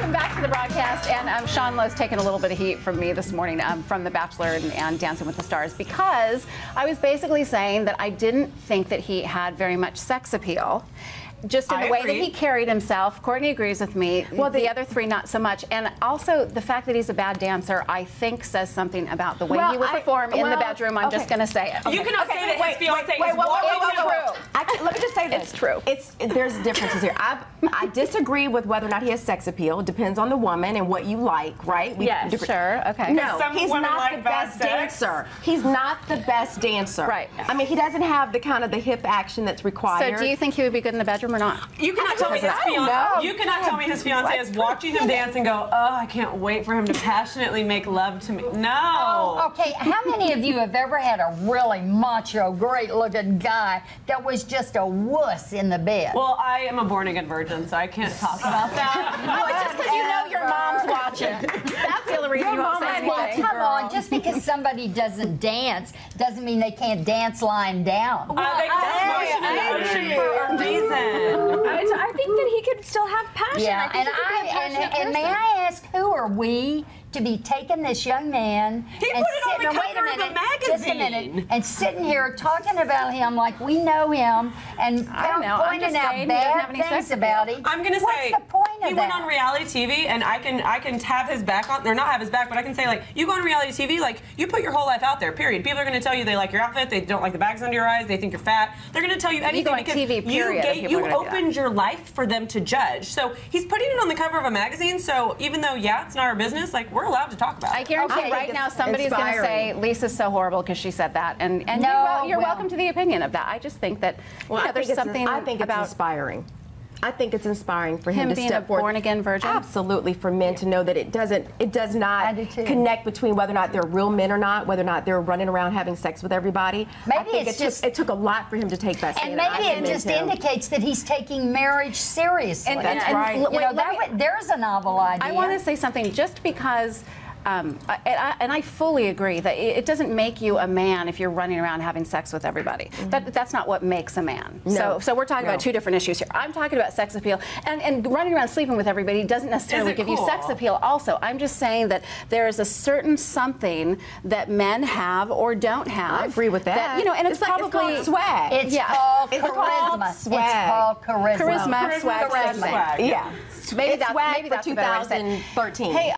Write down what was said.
Welcome back to the broadcast. And Sean Lowe's taken a little bit of heat from me this morning from The Bachelor and Dancing with the Stars, because I was basically saying that I didn't think that he had very much sex appeal. Just in the way that he carried himself. Courtney agrees with me. Well, the other three, not so much. And also, the fact that he's a bad dancer, I think, says something about the way he would perform in the bedroom. I'm just going to say it. You cannot say that his fiance is true. Let me just say this. It's true. There's differences here. I disagree with whether or not he has sex appeal. It depends on the woman and what you like, right? Yes, sure. Okay. No, he's not the best dancer. He's not the best dancer. Right. I mean, he doesn't have the kind of the hip action that's required. So do you think he would be good in the bedroom or not? You cannot tell me his fiance. You cannot tell me his fiance is watching him dance and go, "Oh, I can't wait for him to passionately make love to me." No. Oh, okay. How many of you have ever had a really macho, great-looking guy that was just a wuss in the bed? Well, I am a born-again virgin, so I can't talk about that. Oh, it's just because you know your mom's watching. That's the only reason you won't say anything. Come on, just because somebody doesn't dance doesn't mean they can't dance lying down. They call it motion in the ocean for a reason. I think that he could still have passion. Yeah, and may I ask, who are we to be taking this young man and sitting, wait a minute, just a minute, and sitting here talking about him like we know him and pointing out bad things about him? I'm gonna say, what's the point of he went on reality TV, and I can have his back on, or not have his back, but I can say, like, you go on reality TV, like, you put your whole life out there, period. People are gonna tell you they like your outfit, they don't like the bags under your eyes, they think you're fat. They're gonna tell you anything because TV, period, you opened your life for them to judge. So he's putting it on the cover of a magazine, so even though, yeah, it's not our business, like, we're allowed to talk about it. I guarantee right now somebody's going to say Lisa's so horrible because she said that, and no, you're welcome to the opinion of that. I just think that there's something I think it's inspiring. I think it's inspiring for him to being step a forward. born-again virgin? Absolutely, for men to know that it does not connect between whether or not they're real men or not, whether or not they're running around having sex with everybody. Maybe it took a lot for him to take that stand. And maybe it just indicates that he's taking marriage seriously. That's right. You know, there's a novel idea. I want to say something, just because. And I fully agree that it doesn't make you a man if you're running around having sex with everybody. That's not what makes a man. No. So we're talking about two different issues here. I'm talking about sex appeal, and running around sleeping with everybody doesn't necessarily give you sex appeal also. I'm just saying that there is a certain something that men have or don't have. I agree with that. You know, and it's probably called swag. It's called charisma. Swag. It's called charisma. Swag. Yeah. Maybe that's a better way to say it. 2013. Hey,